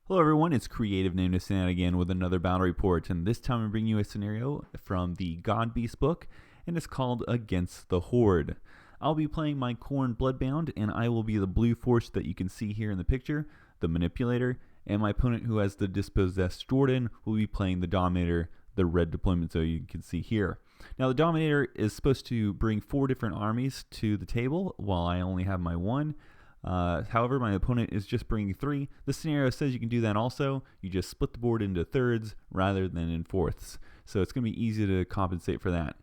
Hello everyone, it's CreativeNameToStandOut again with another battle report, and this time I'm bringing you a scenario from the Godbeasts book, and it's called Against the Horde. I'll be playing my Khorne Bloodbound, and I will be the blue force that you can see here in the picture, the manipulator, and my opponent who has the Dispossessed Jordan will be playing the Dominator, the red deployment so you can see here. Now the Dominator is supposed to bring 4 different armies to the table, while I only have my 1. However, my opponent is just bringing 3. The scenario says you can do that also. You just split the board into thirds rather than in fourths. So it's going to be easy to compensate for that.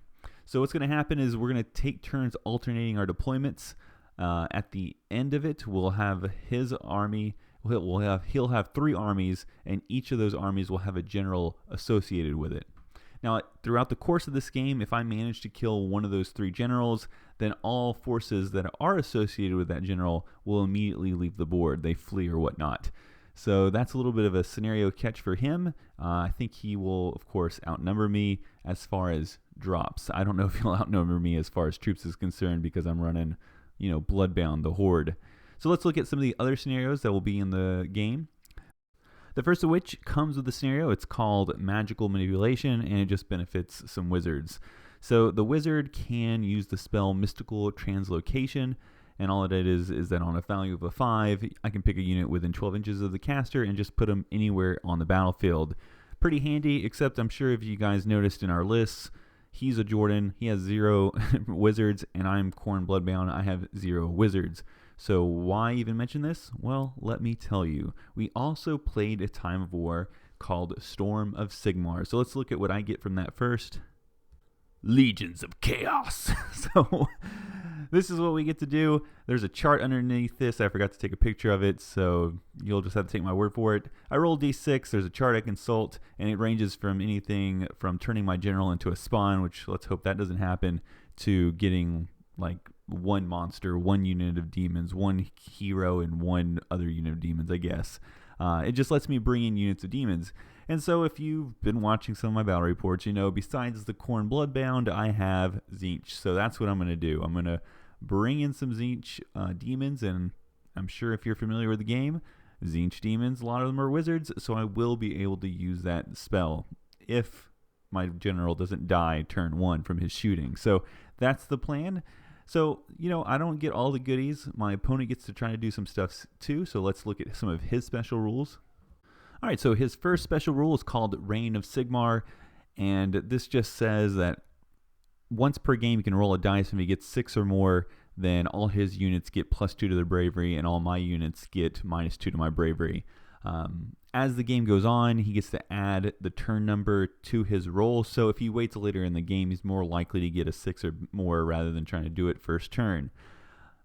So what's going to happen is we're going to take turns alternating our deployments. At the end of it, we'll have his army. He'll have 3 armies, and each of those armies will have a general associated with it. Now, throughout the course of this game, if I manage to kill one of those 3 generals, then all forces that are associated with that general will immediately leave the board. They flee or whatnot. So that's a little bit of a scenario catch for him. I think he will, of course, outnumber me as far as drops. I don't know if he'll outnumber me as far as troops is concerned because I'm running, Bloodbound, the Horde. So let's look at some of the other scenarios that will be in the game. The first of which comes with the scenario. It's called Magical Manipulation, and it just benefits some wizards. So the wizard can use the spell Mystical Translocation, and all it is that on a value of a 5, I can pick a unit within 12 inches of the caster and just put them anywhere on the battlefield. Pretty handy, except I'm sure if you guys noticed in our lists, he's a Jordan, he has 0 wizards, and I'm Khorne Bloodbound, I have 0 wizards. So why even mention this? Well, let me tell you. We also played a Time of War called Storm of Sigmar. So let's look at what I get from that first. Legions of Chaos. So this is what we get to do. There's a chart underneath this. I forgot to take a picture of it, so you'll just have to take my word for it. I roll d6. There's a chart I consult, and it ranges from anything from turning my general into a spawn, which let's hope that doesn't happen, to getting like 1 monster, 1 unit of demons, 1 hero, and 1 other unit of demons, I guess. It just lets me bring in units of demons. And so if you've been watching some of my battle reports, besides the Khorne Bloodbound, I have Tzeentch. So that's what I'm going to do. I'm going to bring in some Tzeentch demons, and I'm sure if you're familiar with the game, Tzeentch demons, a lot of them are wizards, so I will be able to use that spell if my general doesn't die turn 1 from his shooting. So that's the plan. So, I don't get all the goodies. My opponent gets to try to do some stuff too, so let's look at some of his special rules. All right, so his first special rule is called Reign of Sigmar, and this just says that once per game you can roll a dice, and if he gets 6 or more, then all his units get +2 to their bravery, and all my units get -2 to my bravery. As the game goes on, he gets to add the turn number to his roll, so if he waits later in the game, he's more likely to get a 6 or more rather than trying to do it first turn.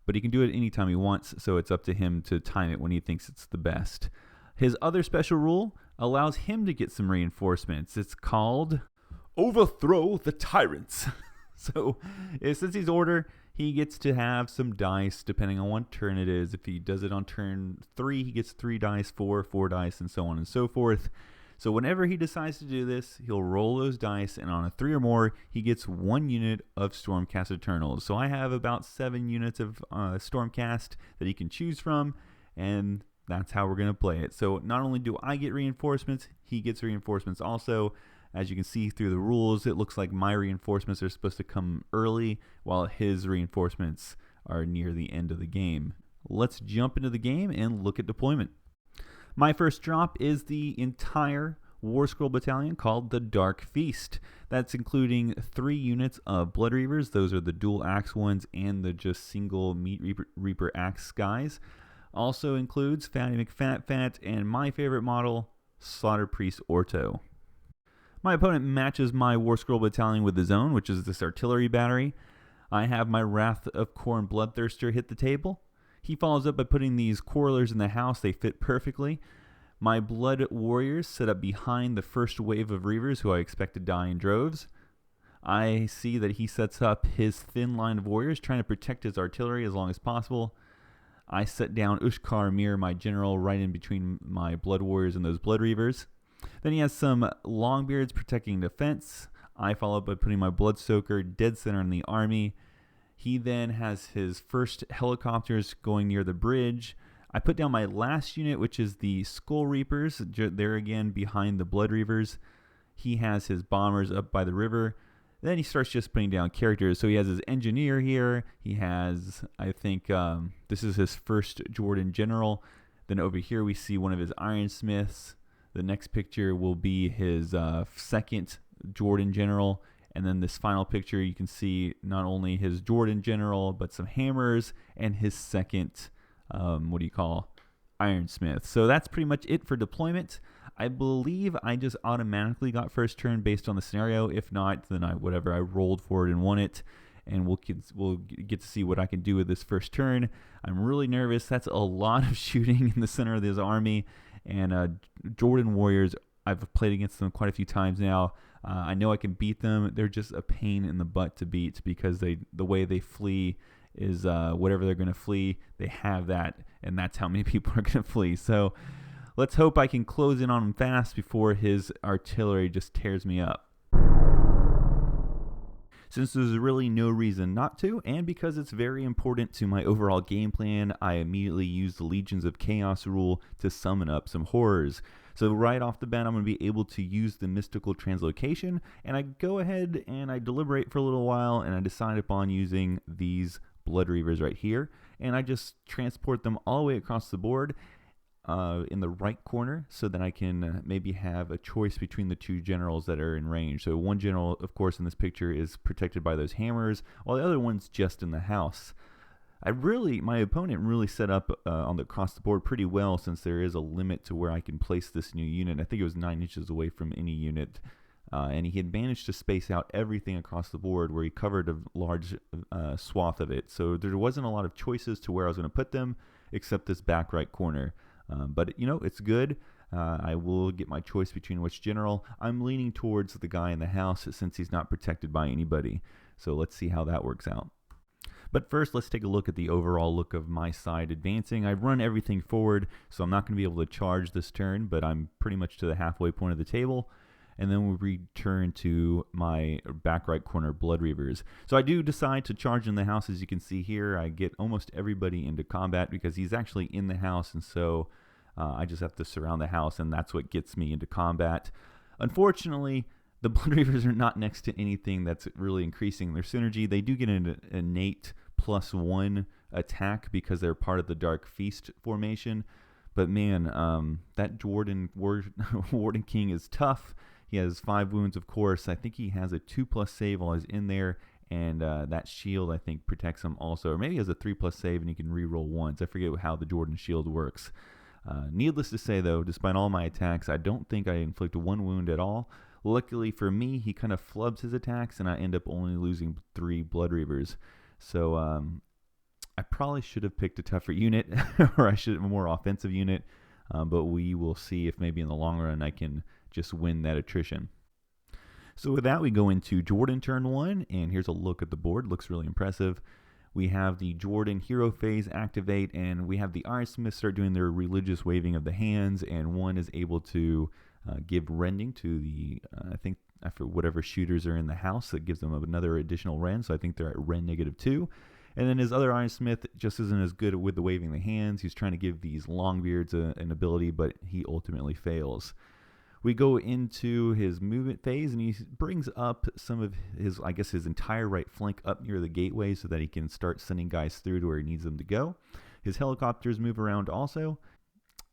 But he can do it anytime he wants, so it's up to him to time it when he thinks it's the best. His other special rule allows him to get some reinforcements. It's called Overthrow the Tyrants. So since he's order, he gets to have some dice depending on what turn it is. If he does it on turn 3, he gets 3 dice, 4 dice, and so on and so forth. So whenever he decides to do this, he'll roll those dice, and on a 3 or more, he gets 1 unit of Stormcast Eternals. So I have about 7 units of Stormcast that he can choose from, and that's how we're going to play it. So not only do I get reinforcements, he gets reinforcements also. As you can see through the rules, it looks like my reinforcements are supposed to come early, while his reinforcements are near the end of the game. Let's jump into the game and look at deployment. My first drop is the entire War Scroll Battalion called the Dark Feast. That's including 3 units of Blood Reavers. Those are the dual axe ones and the just single Meat Reaper axe guys. Also includes Fatty McFat and my favorite model, Slaughter Priest Orto. My opponent matches my War Scroll Battalion with his own, which is this artillery battery. I have my Wrath of Khorne Bloodthirster hit the table. He follows up by putting these Quarrelers in the house. They fit perfectly. My Blood Warriors set up behind the first wave of Reavers, who I expect to die in droves. I see that he sets up his thin line of warriors, trying to protect his artillery as long as possible. I set down Ushkar Mir, my general, right in between my Blood Warriors and those Blood Reavers. Then he has some Longbeards protecting defense. I follow up by putting my Bloodsoaker dead center in the army. He then has his first helicopters going near the bridge. I put down my last unit, which is the Skull Reapers. They're again behind the Blood Reavers. He has his bombers up by the river. Then he starts just putting down characters. So he has his engineer here. He has, I think, this is his first Jordan general. Then over here we see one of his Ironsmiths. The next picture will be his second Jordan general. And then this final picture, you can see not only his Jordan general, but some hammers and his second, Ironsmith. So that's pretty much it for deployment. I believe I just automatically got first turn based on the scenario. If not, then I rolled for it and won it. And we'll get to see what I can do with this first turn. I'm really nervous. That's a lot of shooting in the center of this army. And Jordan Warriors, I've played against them quite a few times now. I know I can beat them. They're just a pain in the butt to beat because the way they flee is whatever they're going to flee, they have that, and that's how many people are going to flee. So let's hope I can close in on him fast before his artillery just tears me up. Since there's really no reason not to, and because it's very important to my overall game plan, I immediately use the Legions of Chaos rule to summon up some horrors. So right off the bat, I'm going to be able to use the Mystical Translocation, and I go ahead and I deliberate for a little while, and I decide upon using these Blood Reavers right here, and I just transport them all the way across the board in the right corner so that I can maybe have a choice between the two generals that are in range. So one general, of course, in this picture is protected by those hammers, while the other one's just in the house. My opponent really set up across the board pretty well, since there is a limit to where I can place this new unit. I think it was 9 inches away from any unit, and he had managed to space out everything across the board where he covered a large swath of it. So there wasn't a lot of choices to where I was going to put them, except this back right corner. But it's good. I will get my choice between which general. I'm leaning towards the guy in the house since he's not protected by anybody. So let's see how that works out. But first, let's take a look at the overall look of my side advancing. I've run everything forward, so I'm not going to be able to charge this turn, but I'm pretty much to the halfway point of the table. And then we'll return to my back right corner Blood Reavers. So I do decide to charge in the house. As you can see here, I get almost everybody into combat because he's actually in the house, and so I just have to surround the house, and that's what gets me into combat. Unfortunately, the Blood Reavers are not next to anything that's really increasing their synergy. They do get an innate +1 attack because they're part of the Dark Feast formation. But man, that Warden King is tough. He has 5 wounds, of course. I think he has a 2+ save while he's in there, and that shield, I think, protects him also. Or maybe he has a 3+ save and he can reroll once. I forget how the Jordan shield works. Needless to say, though, despite all my attacks, I don't think I inflict 1 wound at all. Luckily for me, he kind of flubs his attacks, and I end up only losing 3 Blood Reavers. So I probably should have picked a tougher unit, or I should have a more offensive unit. But we will see if maybe in the long run I can just win that attrition. So with that, we go into Jordan turn 1, and here's a look at the board. Looks really impressive. We have the Jordan hero phase activate, and we have the Ironsmiths start doing their religious waving of the hands, and one is able to give rending to the, I think, after whatever shooters are in the house. That gives them another additional rend, so I think they're at rend -2. And then his other Ironsmith just isn't as good with the waving the hands. He's trying to give these Longbeards an ability, but he ultimately fails. We go into his movement phase, and he brings up some of his entire right flank up near the gateway so that he can start sending guys through to where he needs them to go. His helicopters move around also.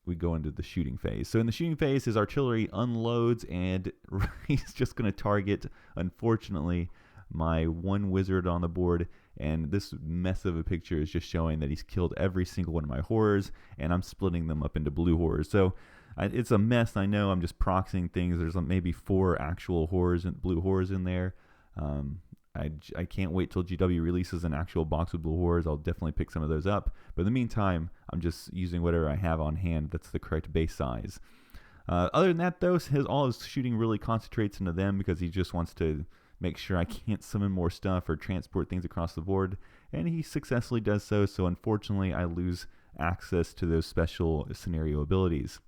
We go into the shooting phase. So in the shooting phase, his artillery unloads, and he's just going to target, unfortunately, my 1 wizard on the board, and this mess of a picture is just showing that he's killed every single one of my horrors, and I'm splitting them up into blue horrors. So it's a mess. I know I'm just proxying things. There's maybe 4 actual horrors and blue horrors in there. I can't wait till GW releases an actual box with blue horrors. I'll definitely pick some of those up. But in the meantime, I'm just using whatever I have on hand that's the correct base size. Other than that, though, all his shooting really concentrates into them because he just wants to make sure I can't summon more stuff or transport things across the board. And he successfully does so. So unfortunately, I lose access to those special scenario abilities.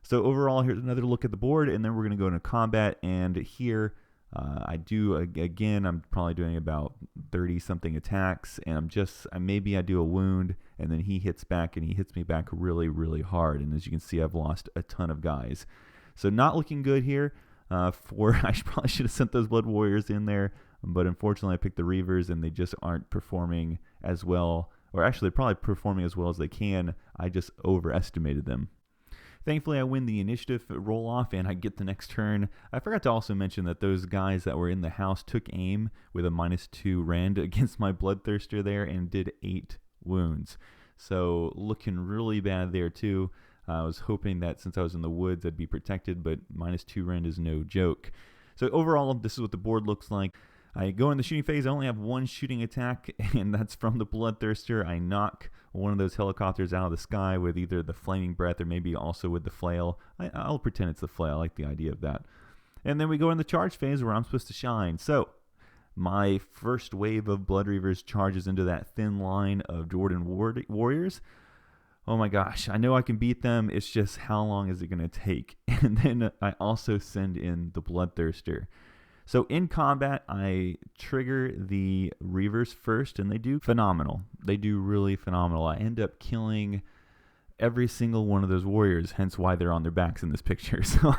So overall, here's another look at the board, and then we're going to go into combat. And here, I'm probably doing about 30-something attacks, and maybe I do a wound, and then he hits back, and he hits me back really, really hard. And as you can see, I've lost a ton of guys. So not looking good here. I probably should have sent those Blood Warriors in there, but unfortunately, I picked the Reavers, and they just aren't performing as well, or actually, they're probably performing as well as they can. I just overestimated them. Thankfully, I win the initiative roll-off, and I get the next turn. I forgot to also mention that those guys that were in the house took aim with a -2 rend against my Bloodthirster there and did 8 wounds. So looking really bad there, too. I was hoping that since I was in the woods, I'd be protected, but -2 rend is no joke. So overall, this is what the board looks like. I go in the shooting phase. I only have 1 shooting attack, and that's from the Bloodthirster. I knock one of those helicopters out of the sky with either the flaming breath or maybe also with the flail. I'll pretend it's the flail. I like the idea of that. And then we go in the charge phase where I'm supposed to shine. So my first wave of Blood Reavers charges into that thin line of Jordan Warriors. Oh my gosh, I know I can beat them. It's just how long is it going to take? And then I also send in the Bloodthirster. So in combat, I trigger the Reavers first, and they do phenomenal. They do really phenomenal. I end up killing every single one of those warriors, hence why they're on their backs in this picture. So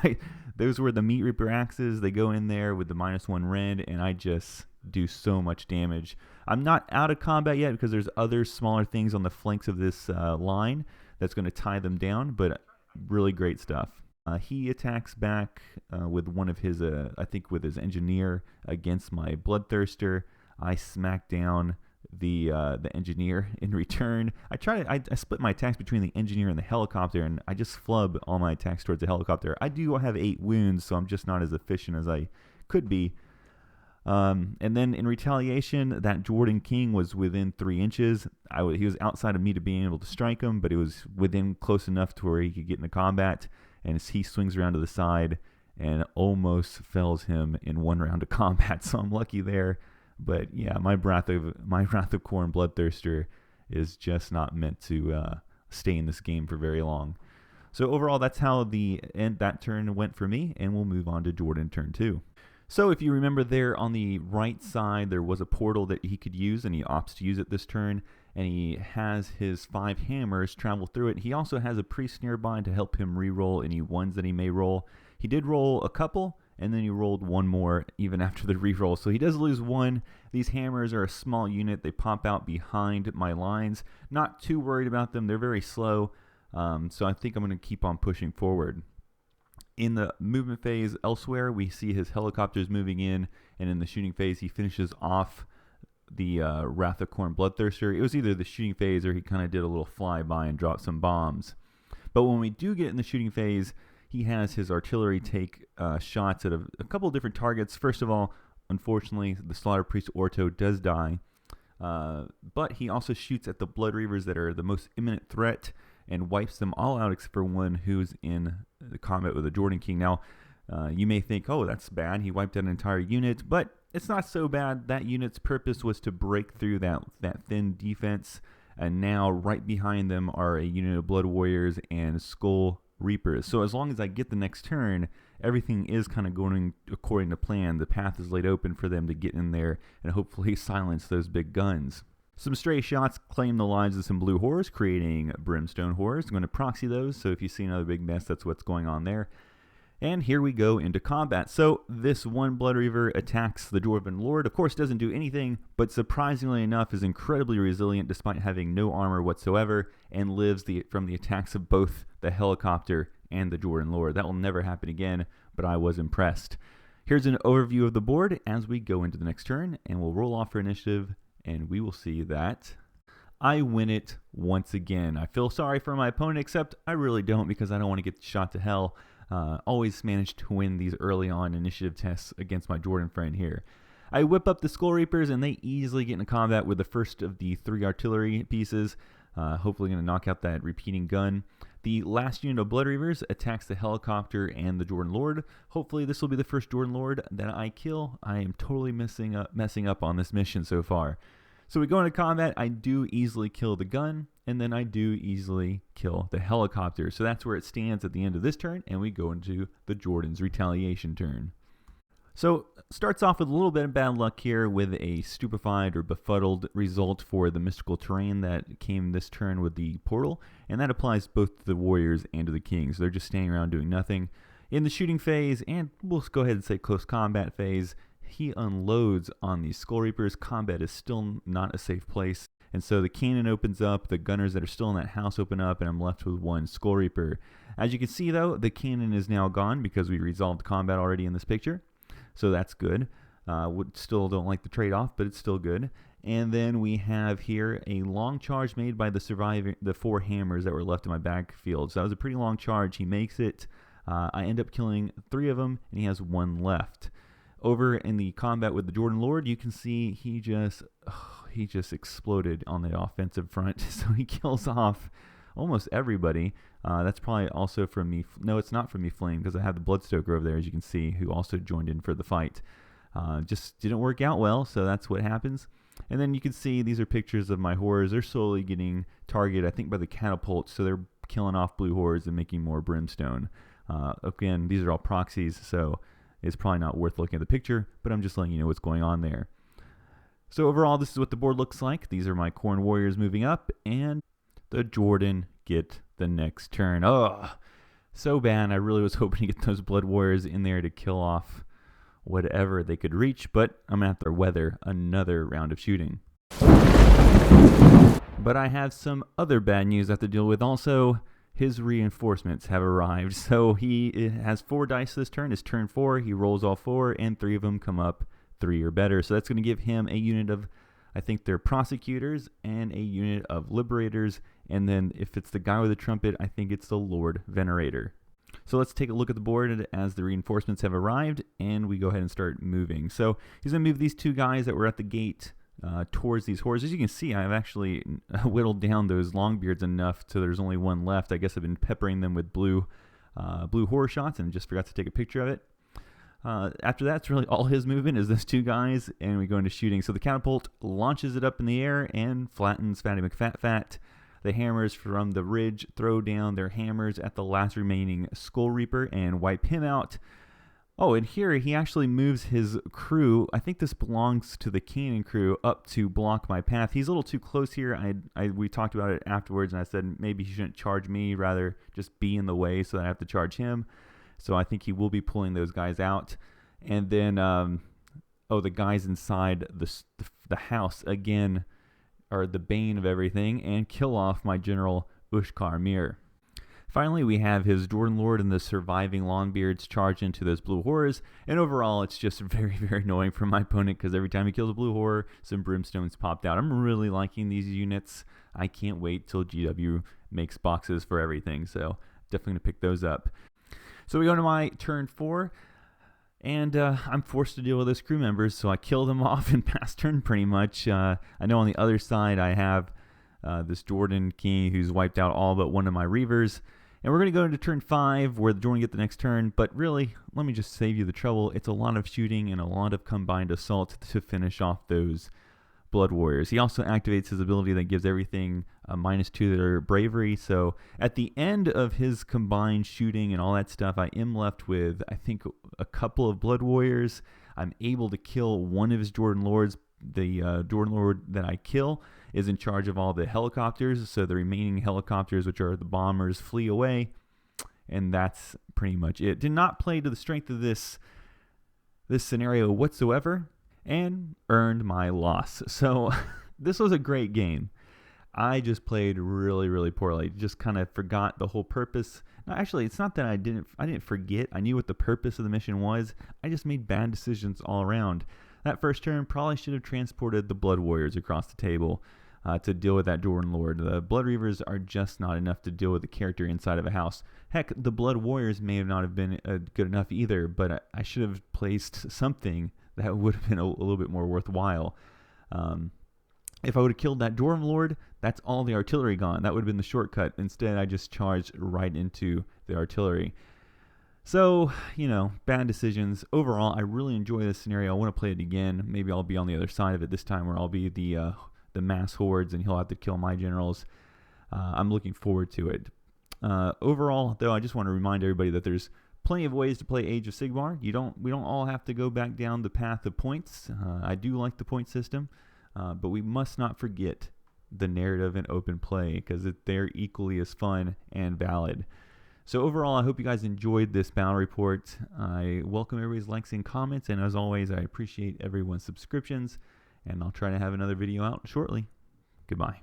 those were the Meat Reaper axes. They go in there with the -1 rend, and I just do so much damage. I'm not out of combat yet because there's other smaller things on the flanks of this line that's going to tie them down, but really great stuff. He attacks back with one of his, I think with his engineer against my Bloodthirster. I smack down the engineer in return. I split my attacks between the engineer and the helicopter, and I just flub all my attacks towards the helicopter. I do have 8 wounds, so I'm just not as efficient as I could be. And then in retaliation, that Jordan King was within 3 inches. He was outside of me to being able to strike him, but it was within close enough to where he could get into combat. And he swings around to the side and almost fells him in 1 round of combat. So I'm lucky there. But yeah, my Wrath of Khorne Bloodthirster is just not meant to stay in this game for very long. So overall, that's how that turn went for me, and we'll move on to Jordan turn 2. So if you remember there on the right side, there was a portal that he could use, and he opts to use it this turn, and he has his 5 hammers travel through it. He also has a priest nearby to help him re-roll any ones that he may roll. He did roll a couple, and then he rolled 1 more even after the re-roll. So he does lose 1. These hammers are a small unit. They pop out behind my lines. Not too worried about them. They're very slow, so I think I'm going to keep on pushing forward. In the movement phase elsewhere, we see his helicopters moving in, and in the shooting phase, he finishes off the Wrath of Khorne Bloodthirster. It was either the shooting phase or he kind of did a little flyby and dropped some bombs. But when we do get in the shooting phase, he has his artillery take shots at a couple different targets. First of all, unfortunately, the Slaughter Priest Orto does die, but he also shoots at the Blood Reavers that are the most imminent threat and wipes them all out except for one who's in the combat with the Jordan King. Now, you may think, oh, that's bad. He wiped out an entire unit, but it's not so bad. That unit's purpose was to break through that thin defense, and now right behind them are a unit of Blood Warriors and Skull Reapers. So as long as I get the next turn, everything is kind of going according to plan. The path is laid open for them to get in there and hopefully silence those big guns. Some stray shots claim the lives of some blue horrors, creating brimstone horrors. I'm going to proxy those, so if you see another big mess, that's what's going on there. And here we go into combat. So this one Blood Reaver attacks the Dwarven Lord. Of course, doesn't do anything, but surprisingly enough is incredibly resilient despite having no armor whatsoever, and lives from the attacks of both the helicopter and the Dwarven Lord. That will never happen again, but I was impressed. Here's an overview of the board as we go into the next turn, and we'll roll off for initiative, and we will see that I win it once again. I feel sorry for my opponent, except I really don't, because I don't want to get shot to hell. Always managed to win these early on initiative tests against my Jordan friend here. I whip up the Skull Reapers, and they easily get into combat with the first of the 3 artillery pieces. Hopefully going to knock out that repeating gun. The last unit of Blood Reavers attacks the helicopter and the Jordan Lord. Hopefully this will be the first Jordan Lord that I kill. I am totally messing up on this mission so far. So we go into combat. I do easily kill the gun, and then I do easily kill the helicopter. So that's where it stands at the end of this turn, and we go into the Jordan's retaliation turn. So starts off with a little bit of bad luck here with a stupefied or befuddled result for the mystical terrain that came this turn with the portal, and that applies both to the warriors and to the kings. They're just standing around doing nothing. In the shooting phase, and we'll go ahead and say close combat phase, he unloads on these Skull Reapers. Combat is still not a safe place, and so the cannon opens up, the gunners that are still in that house open up, and I'm left with 1 Skull Reaper. As you can see though, the cannon is now gone because we resolved combat already in this picture. So that's good. Still don't like the trade-off, but it's still good. And then we have here a long charge made by the 4 hammers that were left in my backfield. So that was a pretty long charge. He makes it. I end up killing 3 of them, and he has 1 left. Over in the combat with the Jordan Lord, you can see he just exploded on the offensive front. So he kills off almost everybody. That's probably also from me. No, it's not from me Flame, because I have the Bloodstoker over there, as you can see, who also joined in for the fight. Just didn't work out well, so that's what happens. And then you can see these are pictures of my horrors. They're slowly getting targeted, I think, by the catapults, so they're killing off blue horrors and making more brimstone. Again, these are all proxies, so it's probably not worth looking at the picture, but I'm just letting you know what's going on there. So overall, this is what the board looks like. These are my Khorne warriors moving up, and the Jordan get the next turn. Oh, so bad. I really was hoping to get those Blood Warriors in there to kill off whatever they could reach, but I'm going to have to weather another round of shooting. But I have some other bad news I have to deal with also. His reinforcements have arrived. So he has 4 dice this turn. It's turn 4. He rolls all 4, and 3 of them come up 3 or better. So that's going to give him a unit of, I think they're prosecutors, and a unit of liberators, and then if it's the guy with the trumpet, I think it's the Lord Venerator. So let's take a look at the board as the reinforcements have arrived, and we go ahead and start moving. So he's going to move these 2 guys that were at the gate towards these hordes. As you can see, I've actually whittled down those Longbeards enough so there's only 1 left. I guess I've been peppering them with blue horror shots and just forgot to take a picture of it. After that, it's really all his movement is those 2 guys, and we go into shooting. So the catapult launches it up in the air and flattens Fatty McFat. The hammers from the ridge throw down their hammers at the last remaining Skull Reaper and wipe him out. Oh, and here he actually moves his crew. I think this belongs to the cannon crew up to block my path. He's a little too close here. We talked about it afterwards, and I said maybe he shouldn't charge me, rather just be in the way so that I have to charge him. So I think he will be pulling those guys out. And then, the guys inside the house, again, are the bane of everything and kill off my General Ushkar Mir. Finally, we have his Jordan Lord and the surviving Longbeards charge into those blue horrors, and overall it's just very, very annoying for my opponent because every time he kills a blue horror, some brimstones popped out. I'm really liking these units. I can't wait till GW makes boxes for everything, so definitely going to pick those up. So we go to my turn 4, and I'm forced to deal with those crew members, so I kill them off and pass turn pretty much. I know on the other side I have this Jordan King who's wiped out all but 1 of my Reavers. And we're going to go into turn 5 where the Jordan get the next turn, but really, let me just save you the trouble. It's a lot of shooting and a lot of combined assault to finish off those Blood Warriors. He also activates his ability that gives everything a -2 to their bravery. So at the end of his combined shooting and all that stuff, I am left with, I think, a couple of Blood Warriors. I'm able to kill 1 of his Jordan Lords. The Jordan Lord that I kill is in charge of all the helicopters, so the remaining helicopters, which are the bombers, flee away, and that's pretty much it. Did not play to the strength of this scenario whatsoever, and earned my loss. So this was a great game. I just played really, really poorly. Just kind of forgot the whole purpose. No, actually, it's not that I didn't forget. I knew what the purpose of the mission was. I just made bad decisions all around. that first turn, probably should have transported the Blood Warriors across the table to deal with that Dwarven Lord. The Blood Reavers are just not enough to deal with the character inside of a house. Heck, the Blood Warriors may have not have been good enough either, but I should have placed something that would have been a little bit more worthwhile. If I would have killed that Dwarven Lord, that's all the artillery gone. That would have been the shortcut. Instead, I just charged right into the artillery. So, bad decisions. Overall, I really enjoy this scenario. I want to play it again. Maybe I'll be on the other side of it this time, where I'll be the mass hordes and he'll have to kill my generals. I'm looking forward to it. Overall, though, I just want to remind everybody that there's plenty of ways to play Age of Sigmar. We don't all have to go back down the path of points. I do like the point system, but we must not forget the narrative and open play, because they're equally as fun and valid. So overall, I hope you guys enjoyed this battle report. I welcome everybody's likes and comments, and as always, I appreciate everyone's subscriptions, and I'll try to have another video out shortly. Goodbye.